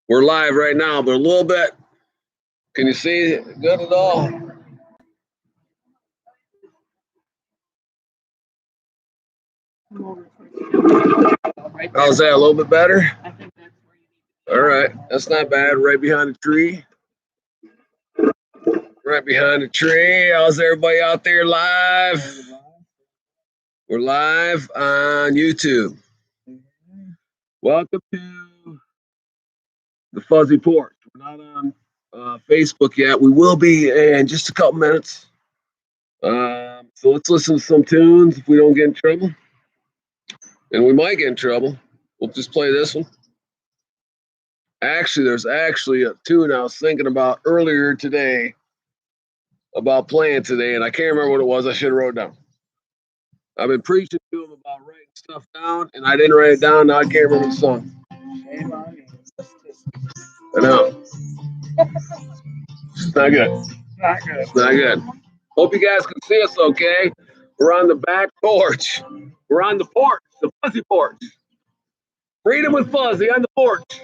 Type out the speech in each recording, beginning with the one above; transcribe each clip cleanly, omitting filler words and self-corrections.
We're live right now, but a little bit. Can you see good at all? How's that? A little bit better? All right. That's not bad. Right behind the tree. Right behind the tree. How's everybody out there live? We're live on YouTube. Welcome to the Fuzzy Porch. We're not on Facebook yet. We will be in just a couple minutes. So let's listen to some tunes if we don't get in trouble. And we might get in trouble. We'll just play this one. Actually, there's actually a tune I was thinking about earlier today about playing today, and I can't remember what it was. I should have wrote it down. I've been preaching to him about writing stuff down, and I didn't write it down. Now I can't remember the song. I know. It's not good. It's not good. Hope you guys can see us okay. We're on the back porch. We're on the porch, the Fuzzy Porch. Freedom with Fuzzy on the porch.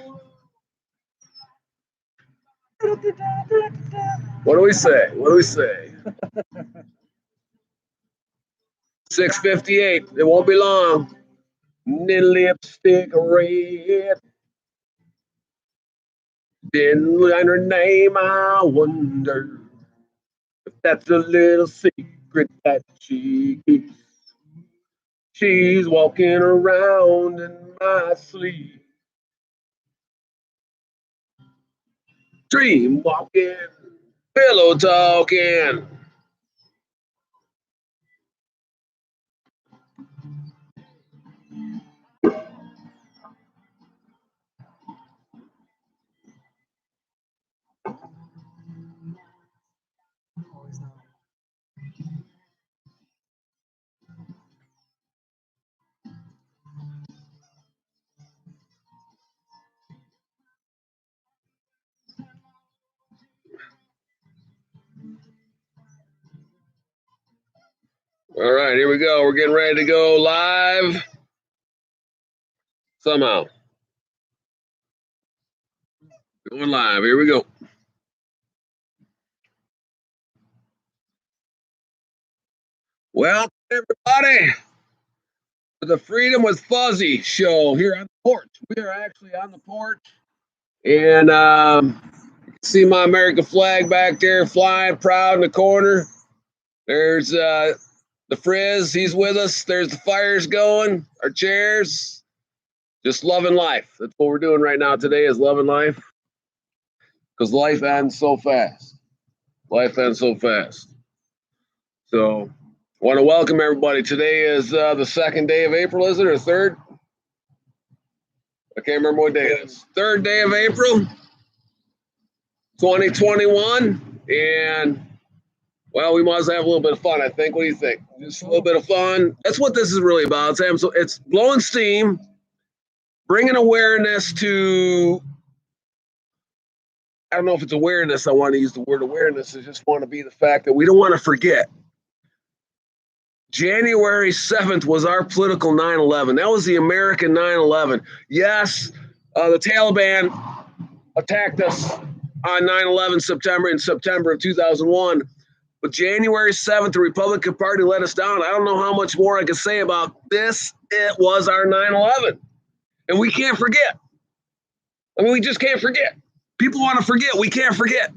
What do we say? What do we say? 6:58. It won't be long. Lipstick red. Then learn her name. I wonder if that's a little secret that she keeps. She's walking around in my sleep. Dream walking, pillow talking. All right, here we go. We're getting ready to go live. Somehow. Going live. Here we go. Welcome, everybody, to the Freedom with Fuzzy show here on the porch. We are actually on the porch. And see my American flag back there flying proud in the corner. There's the Frizz. He's with us. There's the fires going. Our chairs. Just loving life. That's what we're doing right now today is loving life. Because life ends so fast. Life ends so fast. So I want to welcome everybody. Today is the second day of April, is it, or third? I can't remember what day it is. Third day of April, 2021. And, well, we might as well have a little bit of fun, I think. What do you think? Just a little bit of fun. That's what this is really about. It's blowing steam, bringing awareness to, I don't know if it's awareness. I want to use the word awareness. I just want to be the fact that we don't want to forget. January 7th was our political 9/11. That was the American 9/11. Yes, the Taliban attacked us on 9/11 in September of 2001. But January 7th, the Republican Party let us down. I don't know how much more I can say about this. It was our 9/11. And we can't forget. I mean, we just can't forget. People want to forget. We can't forget.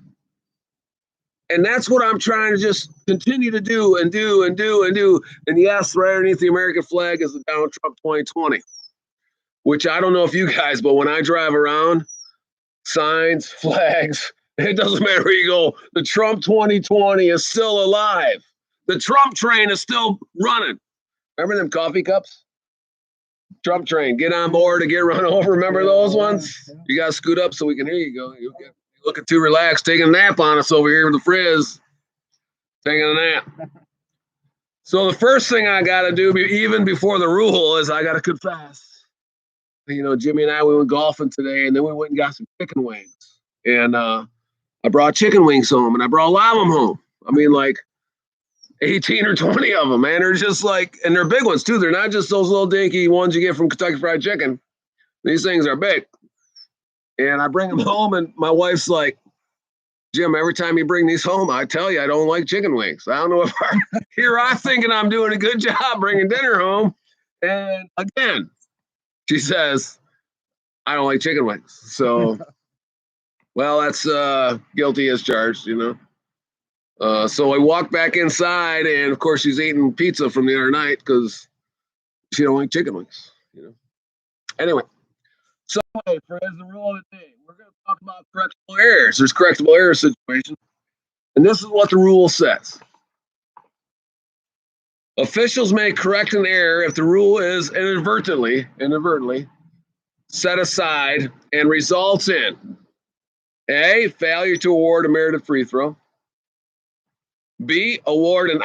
And that's what I'm trying to just continue to do and do and do and do. And yes, right underneath the American flag is the Donald Trump 2020, which I don't know if you guys, but when I drive around, signs, flags, it doesn't matter where you go. The Trump 2020 is still alive. The Trump train is still running. Remember them coffee cups? Trump train, get on board or get run over. Remember those ones? You got to scoot up so we can hear you go. You're looking too relaxed, taking a nap on us over here with the Frizz. Taking a nap. So the first thing I got to do, even before the rule, is I got to confess. You know, Jimmy and I, we went golfing today, and then we went and got some chicken wings. And I brought chicken wings home, and I brought a lot of them home. I mean, like 18 or 20 of them, man. They're just like, and they're big ones, too. They're not just those little dinky ones you get from Kentucky Fried Chicken. These things are big. And I bring them home, and my wife's like, Jim, every time you bring these home, I tell you I don't like chicken wings. I don't know if here I'm thinking I'm doing a good job bringing dinner home. And again, she says, I don't like chicken wings. So, well, that's guilty as charged, So I walk back inside, and of course she's eating pizza from the other night because she don't like chicken wings. Anyway, so for as the rule of the day, we're going to talk about correctable errors. There's correctable error situations, and this is what the rule says. Officials may correct an error if the rule is inadvertently set aside and results in A, failure to award a merited free throw, B, award an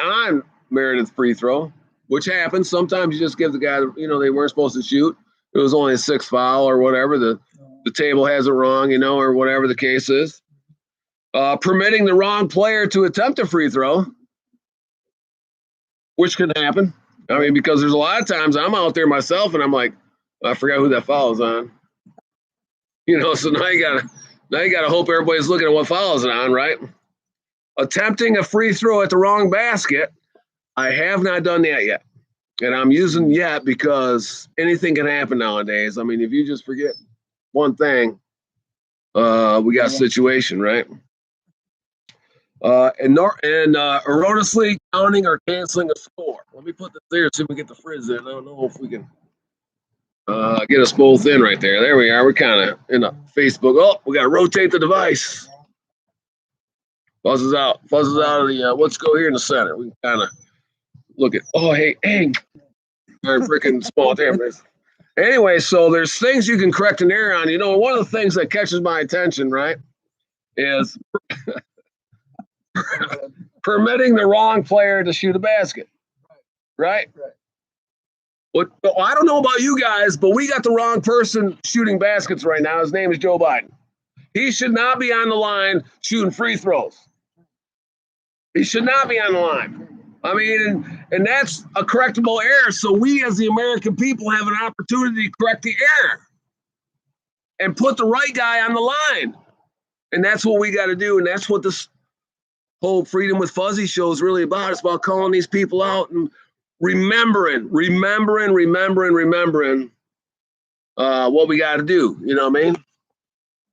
unmerited free throw, which happens. Sometimes you just give the guy, they weren't supposed to shoot. It was only a 6th foul or whatever. The table has it wrong, or whatever the case is. Permitting the wrong player to attempt a free throw, which can happen. I mean, because there's a lot of times I'm out there myself and I'm like, I forgot who that foul is on. So now you gotta hope everybody's looking at what foul is on, right? Attempting a free throw at the wrong basket. I have not done that yet. And I'm using yet because anything can happen nowadays. I mean, if you just forget one thing, we got a situation, right? And erroneously counting or canceling a score. Let me put this there, see if we get the frizz in. I don't know if we can get us both in right there. There we are. We're kind of in a Facebook. Oh, we got to rotate the device. Fuzzes out of the, let's go here in the center. We can kind of look at, hey, freaking small damage. Anyway, so there's things you can correct an error on. One of the things that catches my attention, right, is permitting the wrong player to shoot a basket. Right? Well, I don't know about you guys, but we got the wrong person shooting baskets right now. His name is Joe Biden. He should not be on the line shooting free throws. He should not be on the line. I mean, and that's a correctable error. So we as the American people have an opportunity to correct the error and put the right guy on the line. And that's what we got to do. And that's what this whole Freedom with Fuzzy show is really about. It's about calling these people out and remembering what we got to do. You know what I mean?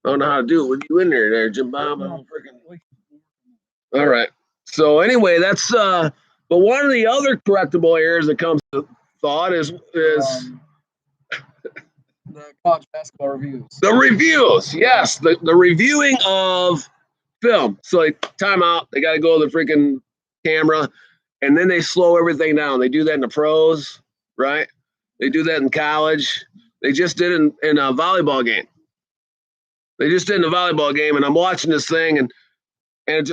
I don't know how to do it with you in there, Jim Bob. All right. So anyway, that's but one of the other correctable errors that comes to thought is the college basketball reviews. The reviews, yes, the reviewing of film. So like timeout, they got to go to the freaking camera, and then they slow everything down. They do that in the pros, right? They do that in college. They just did it in a volleyball game. They just did in a volleyball game, and I'm watching this thing, and I'm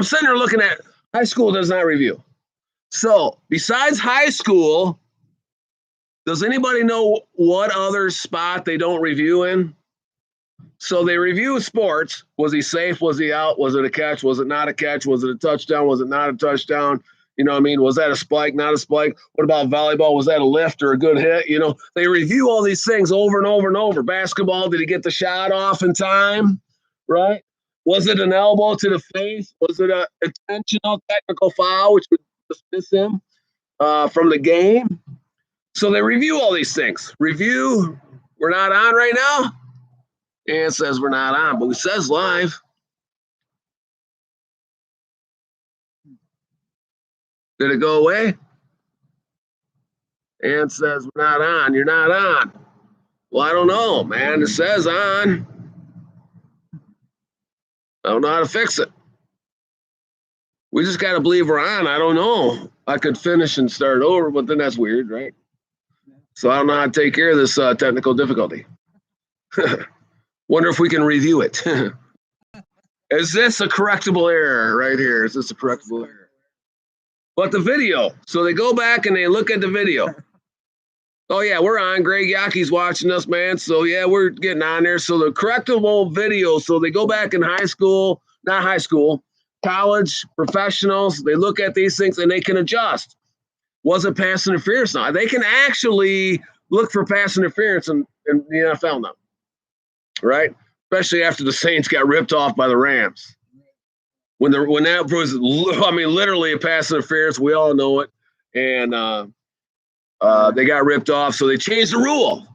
sitting there looking at high school does not review. So besides high school, does anybody know what other spot they don't review in? So they review sports. Was he safe? Was he out? Was it a catch? Was it not a catch? Was it a touchdown? Was it not a touchdown? You know what I mean? Was that a spike? Not a spike? What about volleyball? Was that a lift or a good hit? They review all these things over and over and over. Basketball, did he get the shot off in time? Right? Was it an elbow to the face? Was it an intentional technical foul, which would dismiss him from the game? So they review all these things. Review, we're not on right now. And it says we're not on, but it says live. Did it go away? And says we're not on. You're not on. Well, I don't know, man. It says on. I don't know how to fix it. We just got to believe we're on. I don't know. I could finish and start over, but then that's weird, right? So I don't know how to take care of this technical difficulty. Wonder if we can review it. Is this a correctable error right here? Is this a correctable error? But the video. So they go back and they look at the video. Oh, yeah, we're on. Greg Yaki's watching us, man. So, yeah, we're getting on there. So the correctable video. So they go back in high school, not high school, college, professionals. They look at these things and they can adjust. Was it pass interference? Now, they can actually look for pass interference and in the NFL now, right? Especially after the Saints got ripped off by the Rams. When that was, I mean, literally a pass interference, we all know it, and they got ripped off, so they changed the rule.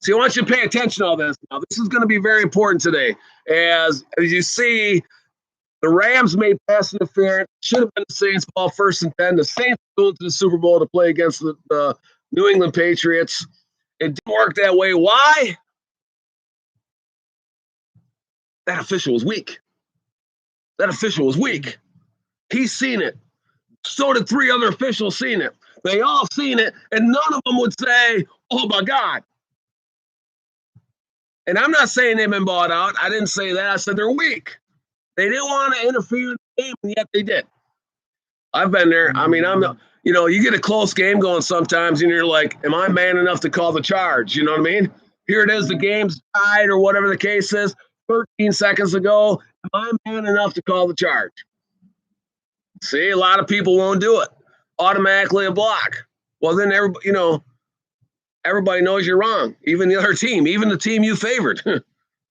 So I want you to pay attention to all this. Now, this is going to be very important today. As you see, the Rams made pass interference. Should have been the Saints' ball, 1st and 10. The Saints go to the Super Bowl to play against the New England Patriots. It didn't work that way. Why? That official was weak. That official was weak. He's seen it. So did 3 other officials seen it. They all seen it, and none of them would say, oh, my God. And I'm not saying they've been bought out. I didn't say that. I said they're weak. They didn't want to interfere in the game, and yet they did. I've been there. I mean, you get a close game going sometimes, and you're like, am I man enough to call the charge? You know what I mean? Here it is, the game's tied or whatever the case is. 13 seconds ago, am I man enough to call the charge? See, a lot of people won't do it. Automatically a block. Well, then everybody knows you're wrong. Even the other team, even the team you favored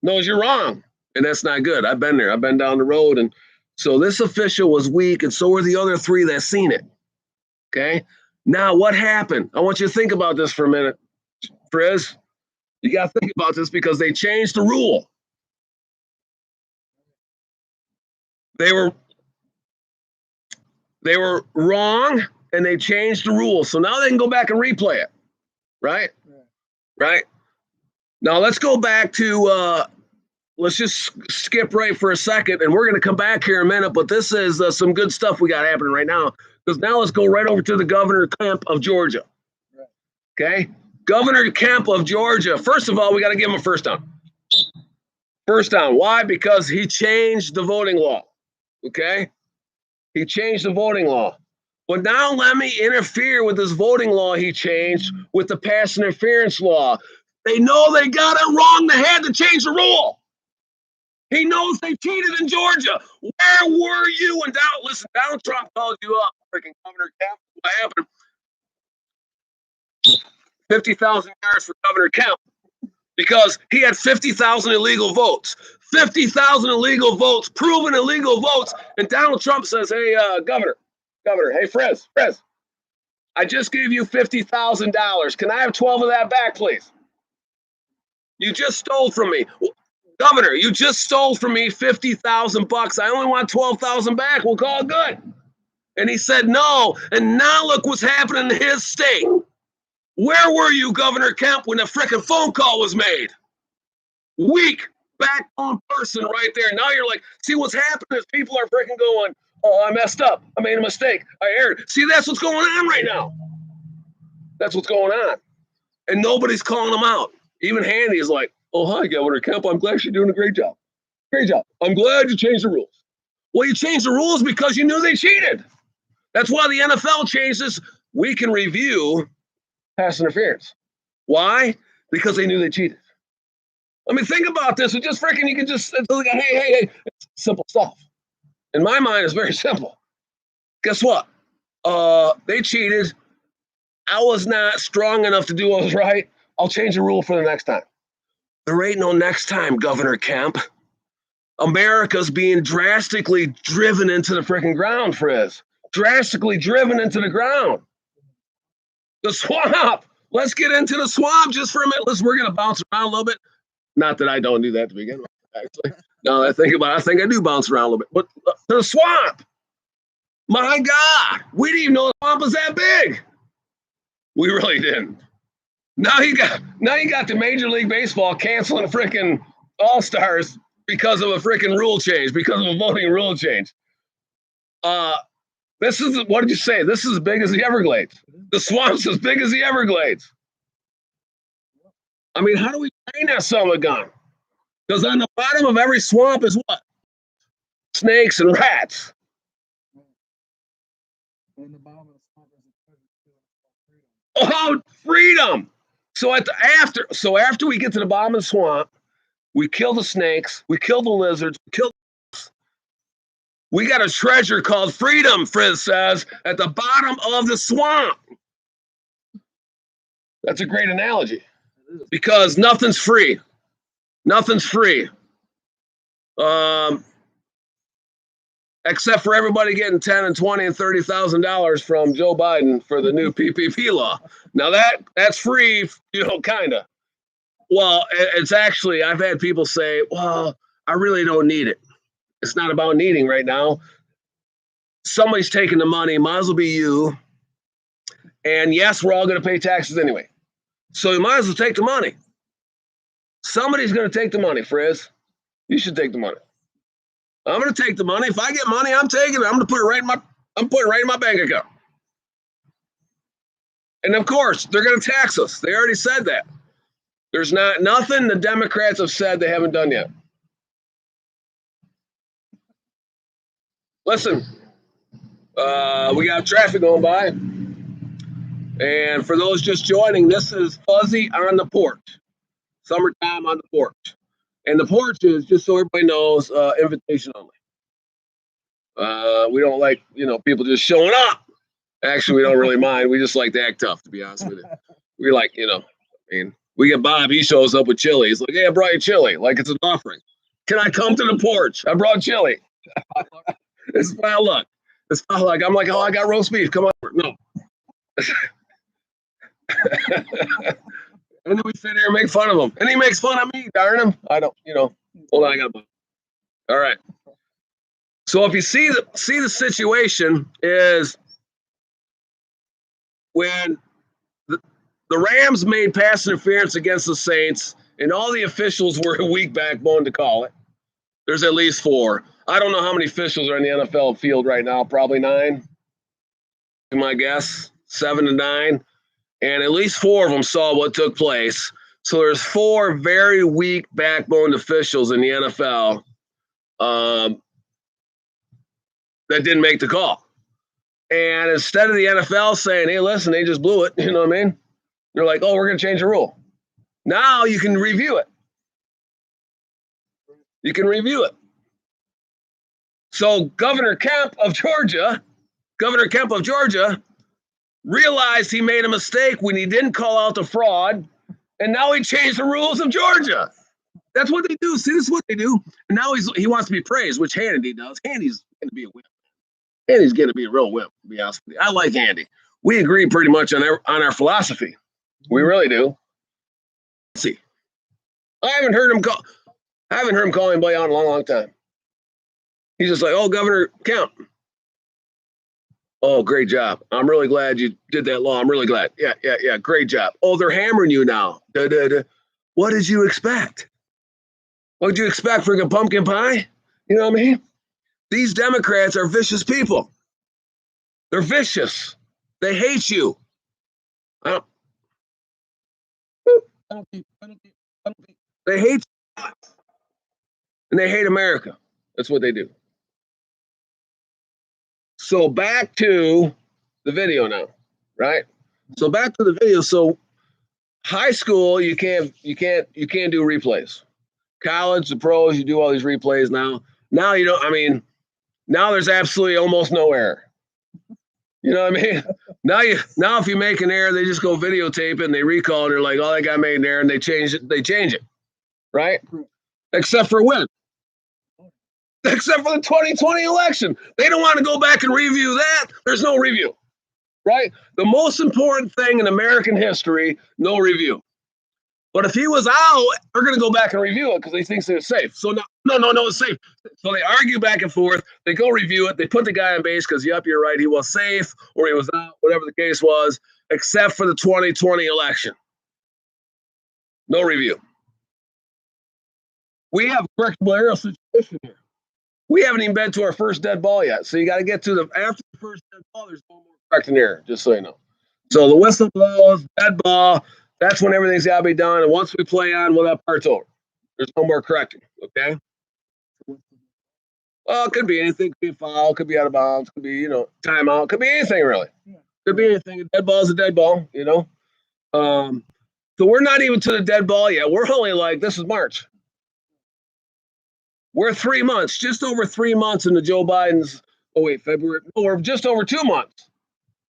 knows you're wrong. And that's not good. I've been there. I've been down the road. And so this official was weak, and so were the other 3 that seen it. Okay? Now, what happened? I want you to think about this for a minute, Frizz. You got to think about this because they changed the rule. They were wrong, and they changed the rule. So now they can go back and replay it. Right? Right? Now let's go back to let's just skip right for a second, and we're going to come back here in a minute, but this is some good stuff we got happening right now, because now let's go right over to the Governor Kemp of Georgia. Okay? Governor Kemp of Georgia. First of all, we got to give him a first down. First down. Why? Because he changed the voting law. Okay? He changed the voting law. But now let me interfere with this voting law he changed with the pass interference law. They know they got it wrong. They had to change the rule. He knows they cheated in Georgia. Where were you? And Donald Trump called you up, freaking Governor Kemp. What happened? 50,000 yards for Governor Kemp because he had 50,000 illegal votes. 50,000 illegal votes, proven illegal votes. And Donald Trump says, hey, Governor, hey, Frizz, I just gave you $50,000. Can I have 12 of that back, please? You just stole from me. Governor, you just stole from me $50,000. I only want 12,000 back. We'll call it good. And he said no. And now look what's happening in his state. Where were you, Governor Kemp, when the frickin' phone call was made? Weak backbone person right there. Now you're like, see what's happening is people are freaking going, oh, I messed up. I made a mistake. I erred. See, that's what's going on right now. That's what's going on. And nobody's calling them out. Even Handy is like, oh, hi, Governor Kemp. I'm glad you're doing a great job. Great job. I'm glad you changed the rules. Well, you changed the rules because you knew they cheated. That's why the NFL changed this. We can review pass interference. Why? Because they knew they cheated. I mean, think about this. It just freaking, you can just, hey. It's simple stuff. In my mind, it's very simple. Guess what? They cheated. I was not strong enough to do what was right. I'll change the rule for the next time. There ain't no next time, Governor Kemp. America's being drastically driven into the freaking ground, Frizz. Drastically driven into the ground. The swamp. Let's get into the swamp just for a minute. We're going to bounce around a little bit. Not that I don't do that to begin with, actually. Now that I think about it, I think I do bounce around a little bit. But the swamp. My God. We didn't even know the swamp was that big. We really didn't. Now you got the Major League Baseball canceling freaking All-Stars because of a freaking rule change, because of a voting rule change. This is, what did you say? This is as big as the Everglades. The swamp's as big as the Everglades. I mean, how do we drain that son of a gun? Because on the bottom of every swamp is what? Snakes and rats. Oh, freedom. So after we get to the bottom of the swamp, we kill the snakes, we kill the lizards, we got a treasure called freedom, Frizz says, at the bottom of the swamp. That's a great analogy. because nothing's free. Nothing's free. Except for everybody getting $10 and $20 and $30,000 from Joe Biden for the new PPP law. Now that's free, kind of. Well, it's actually, I've had people say, well, I really don't need it. It's not about needing right now. Somebody's taking the money, might as well be you. And yes, we're all going to pay taxes anyway. So you might as well take the money. Somebody's going to take the money, Frizz. You should take the money. I'm going to take the money. If I get money, I'm taking it. I'm going to put it right in my bank account. And of course, they're going to tax us. They already said that. There's nothing the Democrats have said they haven't done yet. Listen, we got traffic going by. And for those just joining, this is Fuzzy on the porch. Summertime on the porch. And the porch is, just so everybody knows, invitation only. We don't like, people just showing up. Actually, we don't really mind. We just like to act tough, to be honest with you. We like, we get Bob, he shows up with chili. He's like, hey, I brought you chili, like it's an offering. Can I come to the porch? I brought chili. It's my luck. It's not like, I'm like, oh, I got roast beef. Come on. No. And then we sit here and make fun of him. And he makes fun of me, darn him. I don't, hold on, I got a all right. So if you see the situation is when the Rams made pass interference against the Saints, and all the officials were a weak backbone to call it. There's at least 4. I don't know how many officials are in the NFL field right now. Probably 9. My guess, 7 to 9. And at least 4 of them saw what took place. So there's 4 very weak backbone officials in the NFL that didn't make the call. And instead of the NFL saying, hey, listen, they just blew it, you know what I mean? They're like, oh, we're going to change the rule. Now you can review it. You can review it. So Governor Kemp of Georgia realized he made a mistake when he didn't call out the fraud, and now he changed the rules of Georgia. That's what they do. See, this is what they do. And now he wants to be praised, which Hannity does. Handy's going to be a whip. Handy's going to be a real whip, to be honest with you. I like Handy. We agree pretty much on our philosophy. We really do. Let's see. I haven't heard him call anybody out in a long, long time. He's just like, oh, Governor Kemp. Oh, great job. I'm really glad you did that law. I'm really glad. Yeah. Great job. Oh, they're hammering you now. What did you expect? What did you expect for a pumpkin pie? You know what I mean? These Democrats are vicious people. They're vicious. They hate you. They hate you. And they hate America. That's what they do. So back to the video now, right? So back to the video. So high school, you can't do replays. College, the pros, you do all these replays now. Now you don't. Now there's absolutely almost no error. You know what I mean? Now if you make an error, they just go videotape it and they recall it. They're like, oh, that guy made an error, and they change it. They change it, right? Except for when? Except for the 2020 election. They don't want to go back and review that. There's no review, right? The most important thing in American history, no review. But if he was out, they're going to go back and review it because they think it's safe. So no, it's safe. So they argue back and forth. They go review it. They put the guy on base because, yep, you're right. He was safe or he was out, whatever the case was, except for the 2020 election. No review. We have a correctable error situation here. We haven't even been to our first dead ball yet. So you got to get to after the first dead ball, there's no more correcting error, just so you know. So the whistle blows, dead ball, that's when everything's got to be done. And once we play on, well, that part's over. There's no more correcting, okay? Well, it could be anything. It could be a foul. It could be out of bounds. It could be, timeout. It could be anything, really. Yeah. Could be anything. A dead ball is a dead ball, So we're not even to the dead ball yet. We're only this is March. We're 3 months, just over 3 months into Joe Biden's, February. No, we're just over 2 months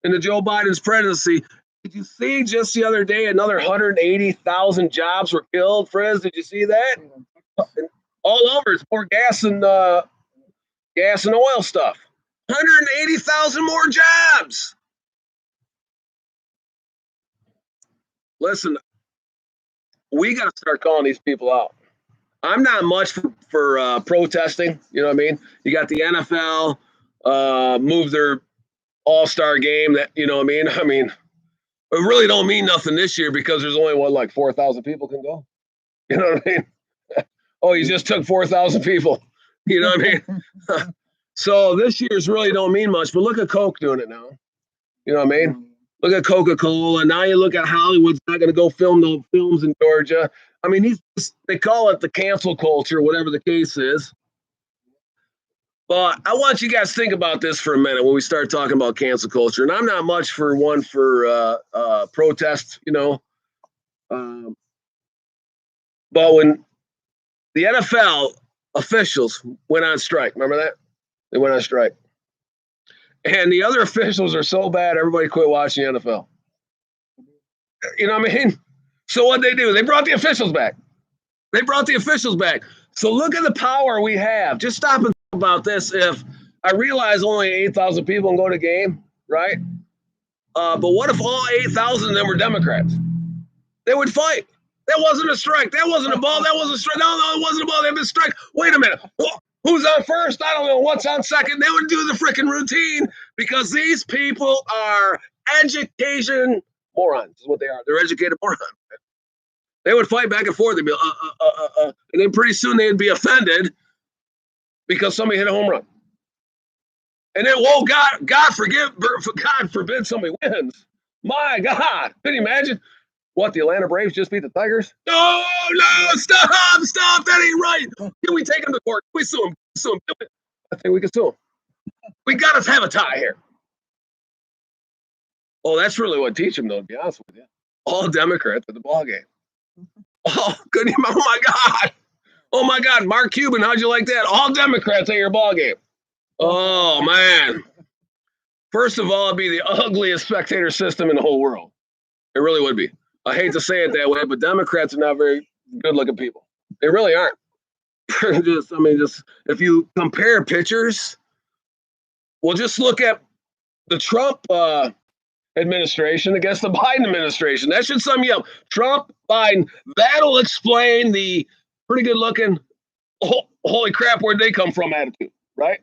into Joe Biden's presidency. Did you see just the other day another 180,000 jobs were killed, Frizz? Did you see that? All over, it's more gas and oil stuff. 180,000 more jobs. Listen, we got to start calling these people out. I'm not much for protesting. You know what I mean? You got the NFL move their All-Star game. That, you know what I mean? I mean, it really don't mean nothing this year because there's only like 4,000 people can go. You know what I mean? Oh, you just took 4,000 people. You know what I mean? So this year's really don't mean much. But look at Coke doing it now. You know what I mean? Look at Coca-Cola. Now you look at Hollywood's not going to go film no films in Georgia. I mean, they call it the cancel culture, whatever the case is. But I want you guys to think about this for a minute when we start talking about cancel culture. And I'm not much for protest, you know. But when the NFL officials went on strike, remember that? They went on strike. And the other officials are so bad, everybody quit watching the NFL. You know what I mean? So what they do? They brought the officials back. So look at the power we have. Just stop and think about this. If I realize only 8,000 people can go to a game, right? But what if all 8,000 of them were Democrats? They would fight. That wasn't a strike. That wasn't a ball. That wasn't a strike. No, it wasn't a ball. That was a strike. Wait a minute. Who's on first? I don't know. What's on second? They would do the freaking routine because these people are education morons is what they are. They're educated morons. They would fight back and forth. They'd be, and then pretty soon they'd be offended because somebody hit a home run. And then, whoa, God forbid somebody wins. My God. Can you imagine? What, the Atlanta Braves just beat the Tigers? No, stop. That ain't right. Can we take them to court? Can we sue them? I think we can sue them. We got to have a tie here. Oh, that's really what teach them, though, to be honest with you. All Democrats at the ball game. Oh, good. Oh, my God. Mark Cuban, how'd you like that? All Democrats at your ball game. Oh, man. First of all, it'd be the ugliest spectator system in the whole world. It really would be. I hate to say it that way, but Democrats are not very good-looking people. They really aren't. just if you compare pictures, well, just look at the Trump administration against the Biden administration. That should sum you up. Trump, Biden, that'll explain the pretty good-looking, holy crap, where'd they come from attitude, right?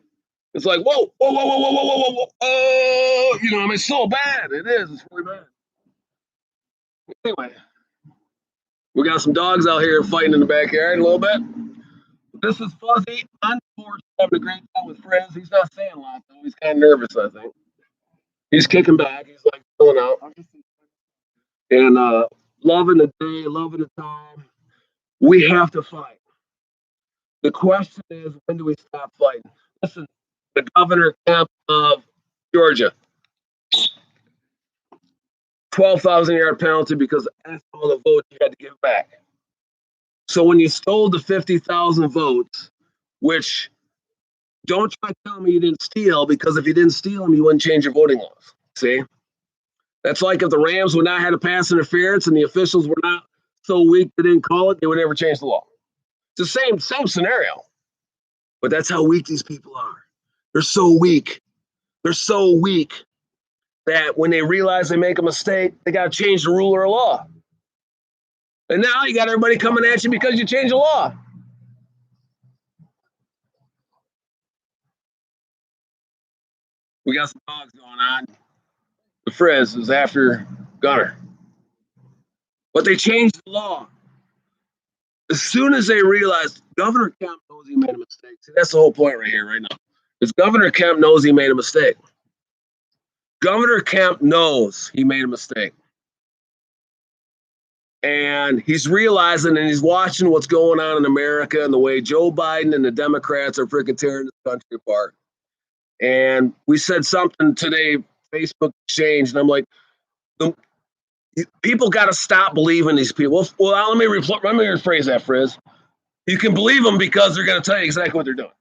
It's like, whoa. Oh, you know, I mean, it's so bad. It is. It's really bad. Anyway, we got some dogs out here fighting in the backyard a little bit. This is Fuzzy. Unfortunately, having a great time with friends. He's not saying a lot, though. He's kind of nervous, I think. He's kicking back. He's like chilling out. And loving the day, loving the time. We have to fight. The question is, when do we stop fighting? Listen, the Governor Kemp of Georgia. 12,000-yard penalty because that's all the votes you had to give back. So when you stole the 50,000 votes, which don't try to tell me you didn't steal, because if you didn't steal them, you wouldn't change your voting laws. See? That's like if the Rams would not have a pass interference and the officials were not so weak they didn't call it, they would never change the law. It's the same scenario. But that's how weak these people are. They're so weak. That when they realize they make a mistake, they got to change the rule or law. And now you got everybody coming at you because you changed the law. We got some dogs going on. The Frizz is after Gunner. But they changed the law. As soon as they realized Governor Kemp knows he made a mistake. See, that's the whole point right here, right now. Is Governor Kemp knows he made a mistake. Governor Kemp knows he made a mistake. And he's realizing and he's watching what's going on in America and the way Joe Biden and the Democrats are freaking tearing this country apart. And we said something today, Facebook exchange, and I'm like, people got to stop believing these people. Well, let me rephrase that, Frizz. You can believe them because they're going to tell you exactly what they're doing.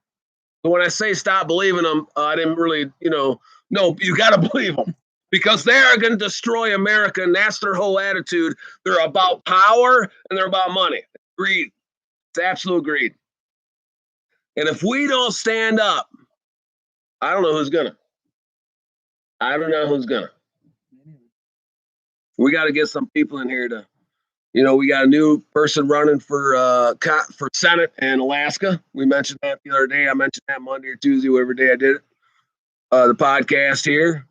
But when I say stop believing them, I didn't really, no, you got to believe them. because they are going to destroy America, and that's their whole attitude. They're about power and they're about money. Greed. It's absolute greed. And if we don't stand up, I don't know who's gonna. I don't know who's gonna. We got to get some people in here to, we got a new person running for Senate in Alaska. We mentioned that the other day. I mentioned that Monday or Tuesday, whatever day I did it. The podcast here.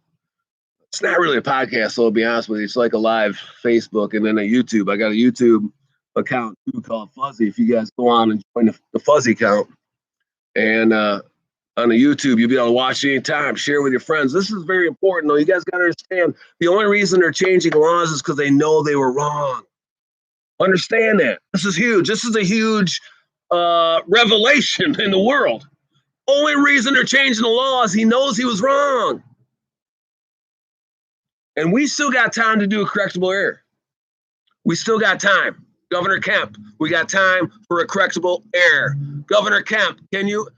It's not really a podcast, so I'll be honest with you. It's like a live Facebook and then a YouTube. I got a YouTube account too called Fuzzy. If you guys go on and join the Fuzzy account, and on the YouTube, you'll be able to watch it anytime, share with your friends. This is very important, though. You guys got to understand, the only reason they're changing laws is because they know they were wrong. Understand that. This is huge. This is a huge revelation in the world. Only reason they're changing the law is he knows he was wrong. And we still got time to do a correctable error. We still got time. Governor Kemp, we got time for a correctable error. Governor Kemp, can you?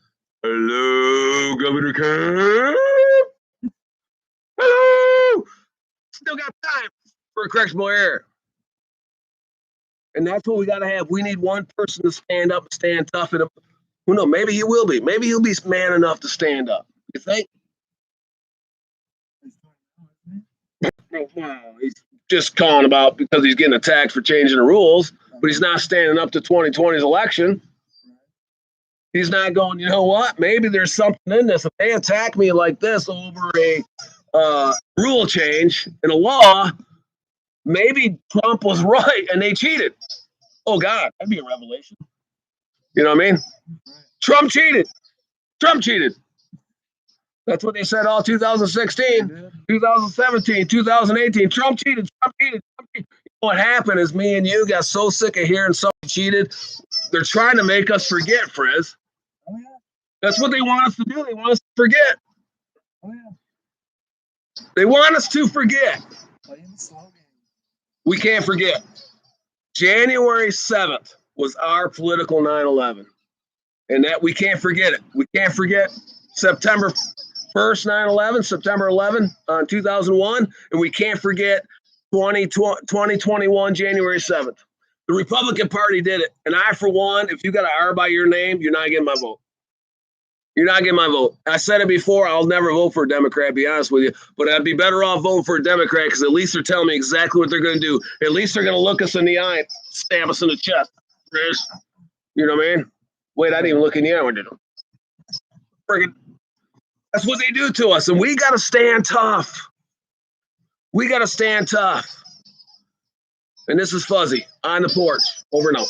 Hello, Governor Kemp. Hello. Still got time for a correctable error. And that's what we got to have. We need one person to stand up and stand tough. And who knows? Maybe he will be. Maybe he'll be man enough to stand up. You think? No, he's just calling about because he's getting attacked for changing the rules, but he's not standing up to 2020's election. He's not going, you know what? Maybe there's something in this. If they attack me like this over a rule change in a law, maybe Trump was right and they cheated. Oh, God, that'd be a revelation. You know what I mean? Trump cheated. Trump cheated. That's what they said all 2016, 2017, 2018. Trump cheated. Trump cheated. Trump cheated. What happened is me and you got so sick of hearing somebody cheated. They're trying to make us forget, Frizz. Oh, yeah. That's what they want us to do. They want us to forget. Oh, yeah. They want us to forget. We can't forget. January 7th was our political 9/11. And that we can't forget it. We can't forget September 1st, 9/11, September 11, 2001. And we can't forget 2021, January 7th. The Republican Party did it. And I, for one, if you got an R by your name, you're not getting my vote. You're not getting my vote. I said it before. I'll never vote for a Democrat, to be honest with you. But I'd be better off voting for a Democrat because at least they're telling me exactly what they're going to do. At least they're going to look us in the eye and stab us in the chest. You know what I mean? Wait, I didn't even look in the eye. What did friggin'? That's what they do to us. And we got to stand tough. We got to stand tough. And this is Fuzzy on the porch. Over and out.